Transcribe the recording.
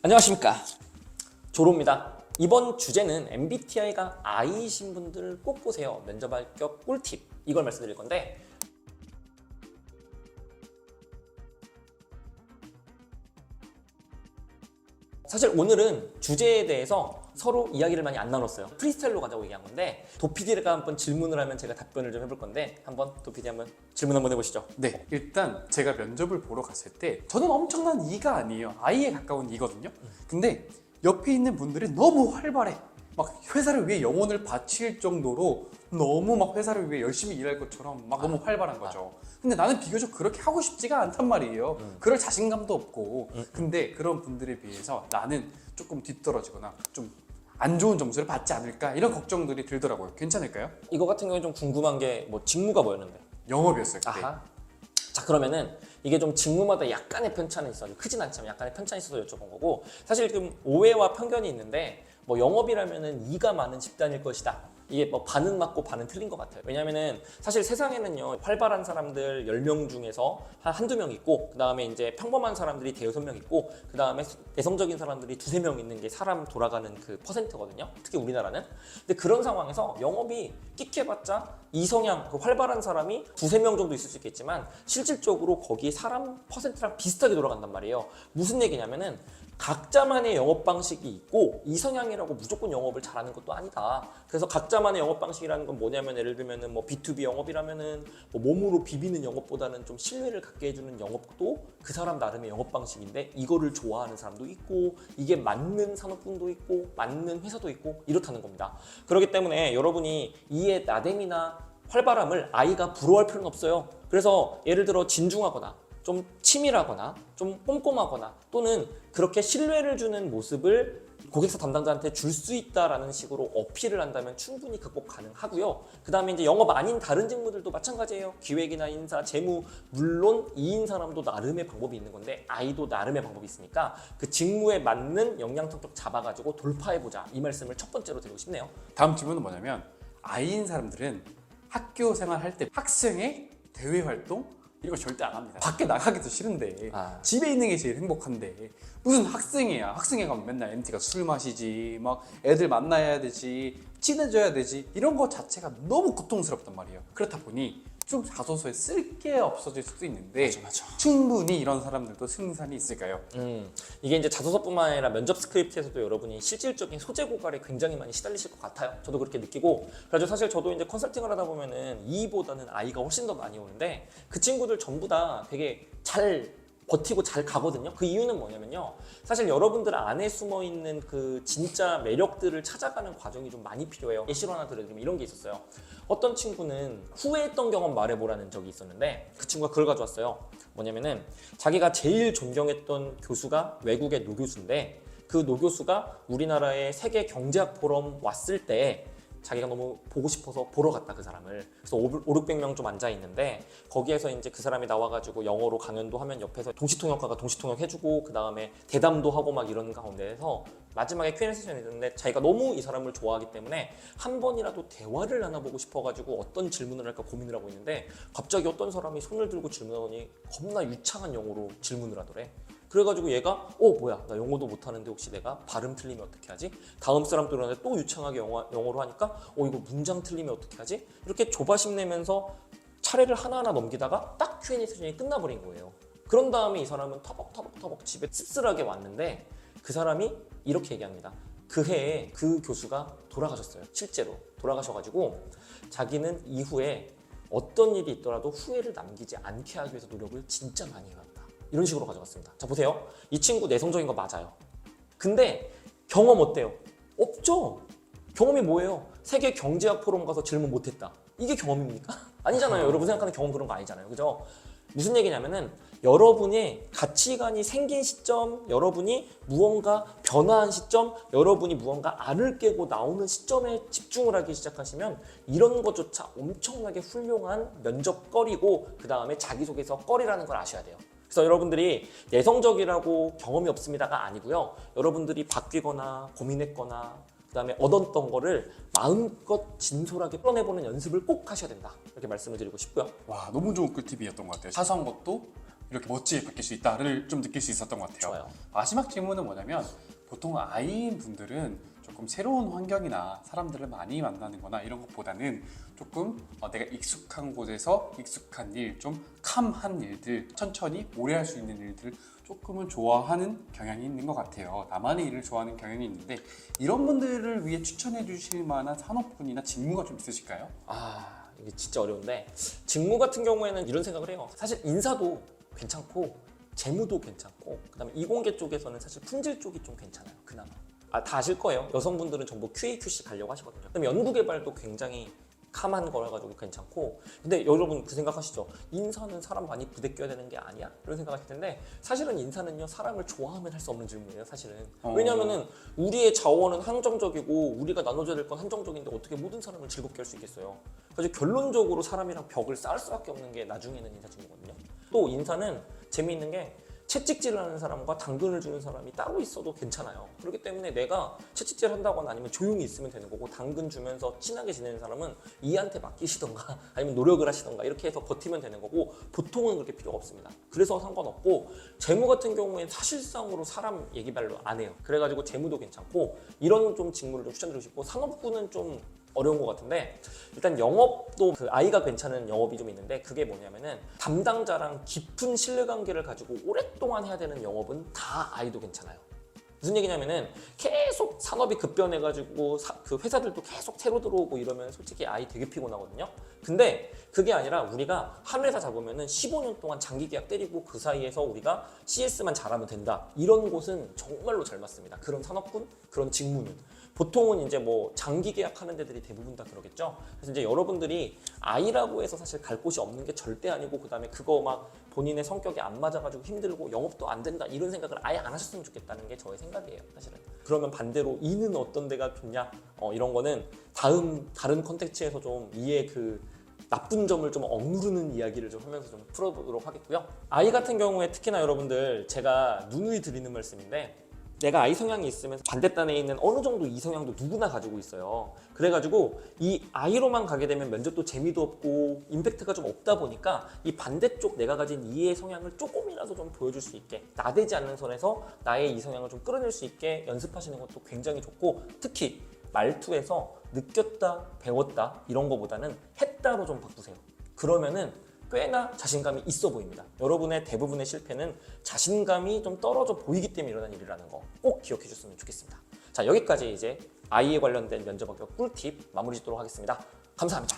안녕하십니까, 조로입니다. 이번 주제는 MBTI가 I이신 분들 꼭 보세요, 면접 합격 꿀팁, 이걸 말씀드릴 건데, 사실 오늘은 주제에 대해서 서로 이야기를 많이 안 나눴어요. 프리스타일로 가자고 얘기한 건데, 도피디가 한번 질문을 하면 제가 답변을 좀 해볼 건데, 한번 도피디 한번 질문 한번 해보시죠. 네, 일단 제가 면접을 보러 갔을 때 저는 엄청난 E가 아니에요. I에 가까운 E거든요. 근데 옆에 있는 분들이 너무 활발해. 막 회사를 위해 영혼을 바칠 정도로 너무 막 회사를 위해 열심히 일할 것처럼 막 너무 활발한 거죠. 근데 나는 비교적 그렇게 하고 싶지가 않단 말이에요. 그럴 자신감도 없고. 근데 그런 분들에 비해서 나는 조금 뒤떨어지거나 좀 안 좋은 점수를 받지 않을까 이런 걱정들이 들더라고요. 괜찮을까요? 이거 같은 경우에 좀 궁금한 게, 뭐 직무가 뭐였는데? 영업이었어요 그때. 아하. 자, 그러면은 이게 좀 직무마다 약간의 편차는 있어요. 크진 않지만 약간의 편차는 있어서 여쭤본 거고, 사실 좀 오해와 편견이 있는데, 뭐 영업이라면은 이가 많은 집단일 것이다, 이게 뭐 반은 맞고 반은 틀린 것 같아요. 왜냐면은 사실 세상에는요, 활발한 사람들 10명 중에서 한두 명 있고, 그 다음에 이제 평범한 사람들이 대여섯 명 있고, 그 다음에 내성적인 사람들이 두세 명 있는 게 사람 돌아가는 그 퍼센트거든요, 특히 우리나라는. 근데 그런 상황에서 영업이 끽해봤자 이성향, 그 활발한 사람이 두세 명 정도 있을 수 있겠지만, 실질적으로 거기 사람 퍼센트랑 비슷하게 돌아간단 말이에요. 무슨 얘기냐면은 각자만의 영업 방식이 있고, 이성향이라고 무조건 영업을 잘하는 것도 아니다. 그래서 각자만의 영업 방식이라는 건 뭐냐면, 예를 들면은 뭐 B2B 영업이라면은 뭐 몸으로 비비는 영업보다는 좀 신뢰를 갖게 해주는 영업도 그 사람 나름의 영업 방식인데, 이거를 좋아하는 사람도 있고, 이게 맞는 산업군도 있고, 맞는 회사도 있고, 이렇다는 겁니다. 그렇기 때문에 여러분이 이의 나댐이나 활발함을 아이가 부러워할 필요는 없어요. 그래서 예를 들어 진중하거나 좀 치밀하거나 좀 꼼꼼하거나, 또는 그렇게 신뢰를 주는 모습을 고객사 담당자한테 줄 수 있다라는 식으로 어필을 한다면 충분히 극복 가능하고요. 그 다음에 이제 영업 아닌 다른 직무들도 마찬가지예요. 기획이나 인사, 재무, 물론 2인 사람도 나름의 방법이 있는 건데, 아이도 나름의 방법이 있으니까 그 직무에 맞는 역량 성격 잡아가지고 돌파해보자, 이 말씀을 첫 번째로 드리고 싶네요. 다음 질문은 뭐냐면, I인 사람들은 학교 생활할 때 학생의 대외 활동 이런 거 절대 안 합니다. 밖에 나가기도 싫은데 집에 있는 게 제일 행복한데 무슨 학생회야. 학생회 가면 맨날 MT가 술 마시지, 막 애들 만나야 되지, 친해져야 되지, 이런 거 자체가 너무 고통스럽단 말이에요. 그렇다 보니 좀 자소서에 쓸 게 없어질 수도 있는데, 맞아. 충분히 이런 사람들도 승산이 있을까요? 이게 이제 자소서뿐만 아니라 면접 스크립트에서도 여러분이 실질적인 소재 고갈에 굉장히 많이 시달리실 것 같아요. 저도 그렇게 느끼고, 그래서 사실 저도 이제 컨설팅을 하다 보면은 E보다는 I가 훨씬 더 많이 오는데, 그 친구들 전부 다 되게 잘 버티고 잘 가거든요. 그 이유는 뭐냐면요, 사실 여러분들 안에 숨어있는 그 진짜 매력들을 찾아가는 과정이 좀 많이 필요해요. 예시로 하나 들어드리면 이런 게 있었어요. 어떤 친구는 후회했던 경험 말해보라는 적이 있었는데, 그 친구가 그걸 가져왔어요. 뭐냐면은 자기가 제일 존경했던 교수가 외국의 노교수인데, 그 노교수가 우리나라의 세계 경제학 포럼 왔을 때 자기가 너무 보고 싶어서 보러 갔다, 그 사람을. 그래서 500~600명 좀 앉아 있는데, 거기에서 이제 그 사람이 나와가지고 영어로 강연도 하면 옆에서 동시통역가가 동시통역 해주고, 그 다음에 대담도 하고 막 이런 가운데에서 마지막에 Q&A 세션이 있는데, 자기가 너무 이 사람을 좋아하기 때문에 한 번이라도 대화를 나눠보고 싶어가지고 어떤 질문을 할까 고민을 하고 있는데, 갑자기 어떤 사람이 손을 들고 질문하더니 겁나 유창한 영어로 질문을 하더래. 그래가지고 얘가 뭐야, 나 영어도 못하는데 혹시 내가 발음 틀리면 어떻게 하지? 다음 사람 들어오는데 또 유창하게 영어로 하니까 이거 문장 틀리면 어떻게 하지? 이렇게 조바심 내면서 차례를 하나하나 넘기다가 딱 Q&A 세션이 끝나버린 거예요. 그런 다음에 이 사람은 터벅터벅 집에 씁쓸하게 왔는데, 그 사람이 이렇게 얘기합니다. 그 해에 그 교수가 돌아가셨어요. 실제로 돌아가셔가지고 자기는 이후에 어떤 일이 있더라도 후회를 남기지 않게 하기 위해서 노력을 진짜 많이 해왔다, 이런 식으로 가져갔습니다. 자, 보세요. 이 친구 내성적인 거 맞아요. 근데 경험 어때요? 없죠. 경험이 뭐예요? 세계 경제학 포럼 가서 질문 못했다, 이게 경험입니까? 아니잖아요. 여러분 생각하는 경험 그런 거 아니잖아요. 그죠? 무슨 얘기냐면은, 여러분의 가치관이 생긴 시점, 여러분이 무언가 변화한 시점, 여러분이 무언가 알을 깨고 나오는 시점에 집중을 하기 시작하시면 이런 것조차 엄청나게 훌륭한 면접거리고, 그 다음에 자기소개서 거리라는 걸 아셔야 돼요. 그래서 여러분들이 내성적이라고 경험이 없습니다가 아니고요, 여러분들이 바뀌거나 고민했거나 그 다음에 얻었던 거를 마음껏 진솔하게 풀어내보는 연습을 꼭 하셔야 된다, 이렇게 말씀을 드리고 싶고요. 와, 너무 좋은 꿀팁이었던 것 같아요. 사소한 것도 이렇게 멋지게 바뀔 수 있다를 좀 느낄 수 있었던 것 같아요. 좋아요. 마지막 질문은 뭐냐면 보통 I인 분들은 조금 새로운 환경이나 사람들을 많이 만나는 거나 이런 것보다는 조금 내가 익숙한 곳에서 익숙한 일, 좀 캄한 일들, 천천히 오래 할 수 있는 일들 조금은 좋아하는 경향이 있는 것 같아요. 나만의 일을 좋아하는 경향이 있는데 이런 분들을 위해 추천해 주실 만한 산업군이나 직무가 좀 있으실까요? 이게 진짜 어려운데 직무 같은 경우에는 이런 생각을 해요. 사실 인사도 괜찮고 재무도 괜찮고 그다음에 이공계 쪽에서는 사실 품질 쪽이 좀 괜찮아요. 그나마. 다 아실 거예요. 여성분들은 전부 QA, QC 가려고 하시거든요. 그다음에 연구개발도 굉장히 캄한 거라 가지고 괜찮고 근데 여러분 그 생각하시죠? 인사는 사람 많이 부대껴야 되는 게 아니야? 이런 생각하실 텐데 사실은 인사는요 사람을 좋아하면 할 수 없는 질문이에요 사실은. 왜냐하면은 우리의 자원은 한정적이고 우리가 나눠줘야 될 건 한정적인데 어떻게 모든 사람을 즐겁게 할 수 있겠어요? 그래서 결론적으로 사람이랑 벽을 쌓을 수밖에 없는 게 나중에는 인사 직무거든요. 또 인사는 재미있는 게 채찍질을 하는 사람과 당근을 주는 사람이 따로 있어도 괜찮아요. 그렇기 때문에 내가 채찍질 한다거나 아니면 조용히 있으면 되는 거고 당근 주면서 친하게 지내는 사람은 이한테 맡기시던가 아니면 노력을 하시던가 이렇게 해서 버티면 되는 거고 보통은 그렇게 필요가 없습니다. 그래서 상관없고 재무 같은 경우에는 사실상으로 사람 얘기 별로 안 해요. 그래가지고 재무도 괜찮고 이런 좀 직무를 좀 추천드리고 싶고 산업군은 좀 어려운 것 같은데 일단 영업도 그 I가 괜찮은 영업이 좀 있는데 그게 뭐냐면은 담당자랑 깊은 신뢰관계를 가지고 오랫동안 해야 되는 영업은 다 I도 괜찮아요. 무슨 얘기냐면은 계속 산업이 급변해가지고 그 회사들도 계속 새로 들어오고 이러면 솔직히 I 되게 피곤하거든요. 근데 그게 아니라 우리가 한 회사 잡으면은 15년 동안 장기 계약 때리고 그 사이에서 우리가 CS만 잘하면 된다. 이런 곳은 정말로 잘 맞습니다. 그런 산업군, 그런 직무는. 보통은 이제 뭐 장기 계약하는 데들이 대부분 다 그러겠죠. 그래서 이제 여러분들이 I라고 해서 사실 갈 곳이 없는 게 절대 아니고 그다음에 그거 막 본인의 성격에 안 맞아가지고 힘들고 영업도 안 된다 이런 생각을 아예 안 하셨으면 좋겠다는 게 저의 생각이에요 사실은. 그러면 반대로 E는 어떤 데가 좋냐 이런 거는 다른 컨텐츠에서 좀 E의 그 나쁜 점을 좀 억누르는 이야기를 좀 하면서 좀 풀어보도록 하겠고요. I 같은 경우에 특히나 여러분들 제가 누누이 드리는 말씀인데 내가 I 성향이 있으면 반대단에 있는 어느 정도 E 성향도 누구나 가지고 있어요. 그래가지고 이 I로만 가게 되면 면접도 재미도 없고 임팩트가 좀 없다 보니까 이 반대쪽 내가 가진 E의 성향을 조금이라도 좀 보여줄 수 있게 나대지 않는 선에서 나의 E 성향을 좀 끌어낼 수 있게 연습하시는 것도 굉장히 좋고 특히 말투에서 느꼈다, 배웠다 이런 거보다는 했다로 좀 바꾸세요. 그러면은 꽤나 자신감이 있어 보입니다. 여러분의 대부분의 실패는 자신감이 좀 떨어져 보이기 때문에 일어난 일이라는 거 꼭 기억해 줬으면 좋겠습니다. 자, 여기까지 이제 I에 관련된 면접 합격 꿀팁 마무리 짓도록 하겠습니다. 감사합니다.